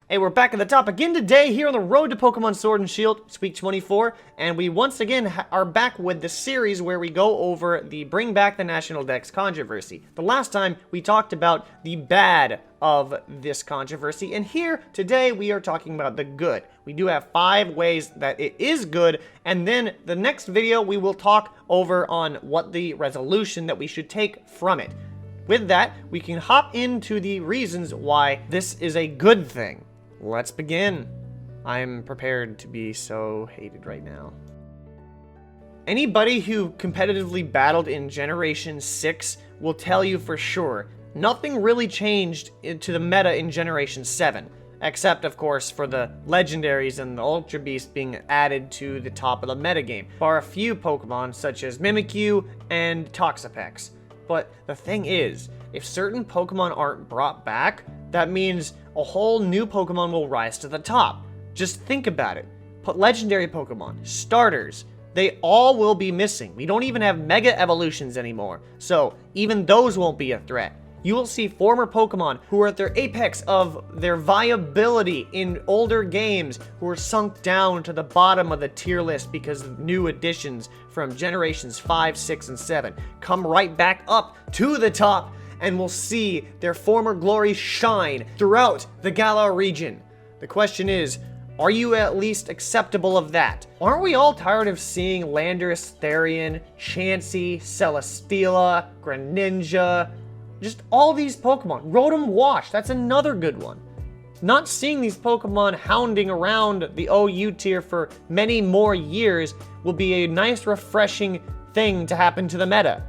Hey, we're back at the top again today here on the road to Pokemon Sword and Shield. It's week 24, and we once again are back with the series where we go over the Bring Back the National Dex controversy. The last time we talked about the bad of this controversy, and here today we are talking about the good. We do have 5 ways that it is good, and then the next video we will talk over on what the resolution that we should take from it. With that, we can hop into the reasons why this is a good thing. Let's begin. I'm prepared to be so hated right now. Anybody who competitively battled in Generation 6 will tell you for sure, nothing really changed to the meta in Generation 7. Except, of course, for the Legendaries and the Ultra Beast being added to the top of the metagame, bar a few Pokemon such as Mimikyu and Toxapex. But the thing is, if certain Pokemon aren't brought back, that means a whole new Pokemon will rise to the top. Just think about it. Put Legendary Pokemon, starters, they all will be missing. We don't even have Mega Evolutions anymore, so even those won't be a threat. You will see former Pokemon who are at their apex of their viability in older games who are sunk down to the bottom of the tier list because of new additions from Generations 5, 6, and 7 come right back up to the top, and we'll see their former glory shine throughout the Galar region. The question is, are you at least acceptable of that? Aren't we all tired of seeing Landorus, Therian, Chansey, Celesteela, Greninja, just all these Pokemon? Rotom Wash, that's another good one. Not seeing these Pokemon hounding around the OU tier for many more years will be a nice, refreshing thing to happen to the meta.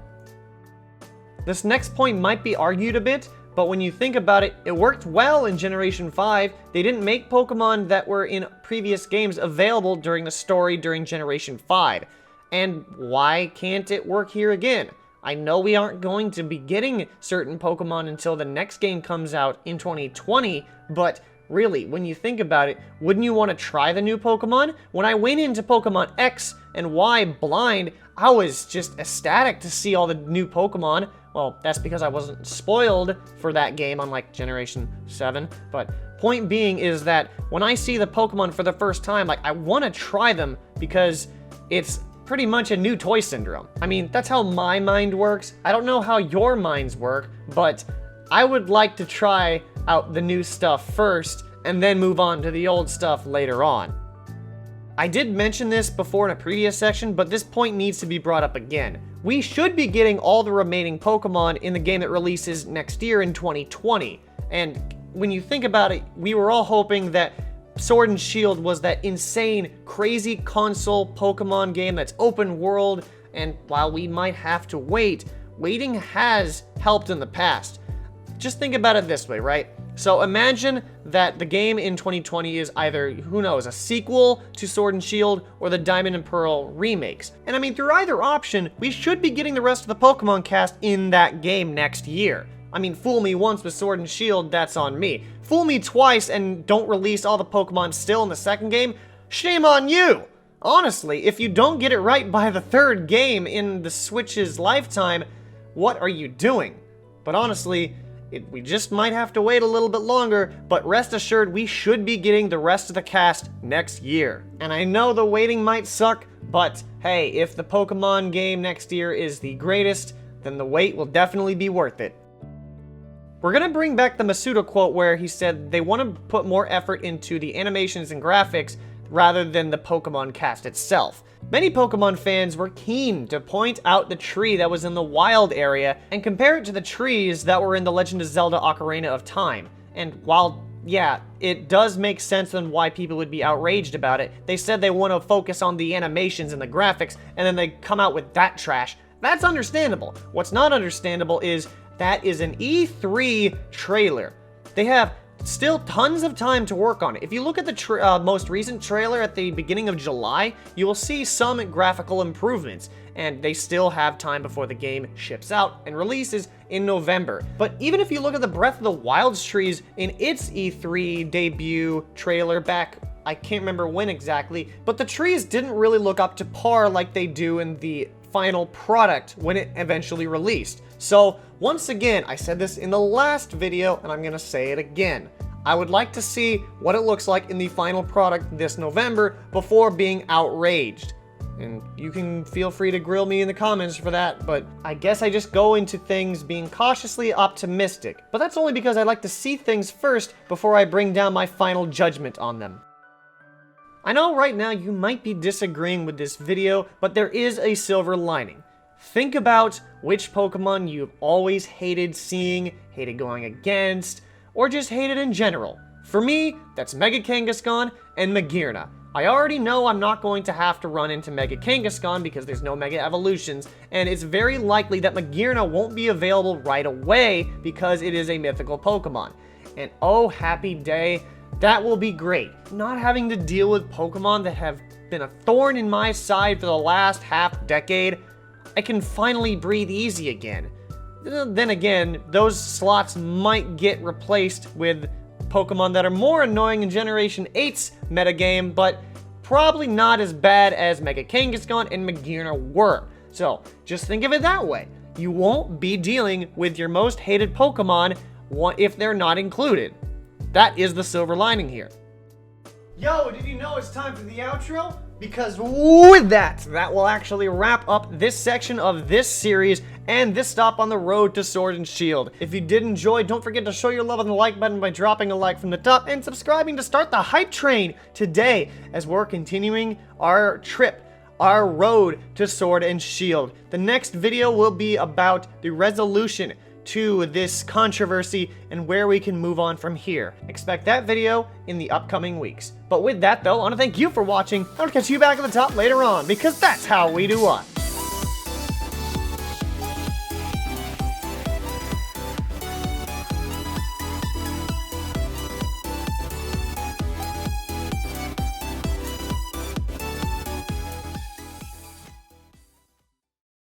This next point might be argued a bit, but when you think about it, it worked well in Generation 5. They didn't make Pokemon that were in previous games available during the story during Generation 5. And why can't it work here again? I know we aren't going to be getting certain Pokemon until the next game comes out in 2020, but really, when you think about it, wouldn't you want to try the new Pokemon? When I went into Pokemon X and Y blind, I was just ecstatic to see all the new Pokemon. Well, that's because I wasn't spoiled for that game, unlike Generation 7. But point being is that when I see the Pokemon for the first time, like, I want to try them because it's pretty much a new toy syndrome. I mean, that's how my mind works. I don't know how your minds work, but I would like to try out the new stuff first and then move on to the old stuff later on. I did mention this before in a previous section, but this point needs to be brought up again. We should be getting all the remaining Pokemon in the game that releases next year in 2020. And when you think about it, we were all hoping that Sword and Shield was that insane, crazy console Pokemon game that's open world, and while we might have to wait, waiting has helped in the past. Just think about it this way, right? So imagine that the game in 2020 is either, who knows, a sequel to Sword and Shield or the Diamond and Pearl remakes. And I mean, through either option, we should be getting the rest of the Pokemon cast in that game next year. I mean, fool me once with Sword and Shield, that's on me. Fool me twice and don't release all the Pokemon still in the second game, shame on you! Honestly, if you don't get it right by the third game in the Switch's lifetime, what are you doing? But honestly, we just might have to wait a little bit longer, but rest assured we should be getting the rest of the cast next year. And I know the waiting might suck, but hey, if the Pokemon game next year is the greatest, then the wait will definitely be worth it. We're gonna bring back the Masuda quote where he said they want to put more effort into the animations and graphics rather than the Pokemon cast itself. Many Pokemon fans were keen to point out the tree that was in the wild area and compare it to the trees that were in The Legend of Zelda Ocarina of Time. And while, yeah, it does make sense on why people would be outraged about it, they said they want to focus on the animations and the graphics, and then they come out with that trash. That's understandable. What's not understandable is that is an E3 trailer. They have still tons of time to work on it. If you look at the most recent trailer at the beginning of July, you will see some graphical improvements, and they still have time before the game ships out and releases in November. But even if you look at the Breath of the Wild's trees in its E3 debut trailer back, I can't remember when exactly, but the trees didn't really look up to par like they do in the final product when it eventually released. So once again, I said this in the last video and I'm gonna say it again. I would like to see what it looks like in the final product this November before being outraged. And you can feel free to grill me in the comments for that, but I guess I just go into things being cautiously optimistic. But that's only because I like to see things first before I bring down my final judgment on them. I know right now you might be disagreeing with this video, but there is a silver lining. Think about which Pokemon you've always hated seeing, hated going against, or just hated in general. For me, that's Mega Kangaskhan and Magearna. I already know I'm not going to have to run into Mega Kangaskhan because there's no Mega Evolutions, and it's very likely that Magearna won't be available right away because it is a mythical Pokemon. And oh, happy day, that will be great. Not having to deal with Pokemon that have been a thorn in my side for the last half-decade, I can finally breathe easy again. Then again, those slots might get replaced with Pokemon that are more annoying in Generation 8's metagame, but probably not as bad as Mega Kangaskhan and Magearna were. So, just think of it that way. You won't be dealing with your most hated Pokemon if they're not included. That is the silver lining here. Yo, did you know it's time for the outro? Because with that will actually wrap up this section of this series and this stop on the road to Sword and Shield. If you did enjoy, don't forget to show your love on the like button by dropping a like from the top and subscribing to start the hype train today as we're continuing our trip, our road to Sword and Shield. The next video will be about the resolution to this controversy and where we can move on from here. Expect that video in the upcoming weeks. But with that though, I want to thank you for watching. I want to catch you back at the top later on because that's how we do us.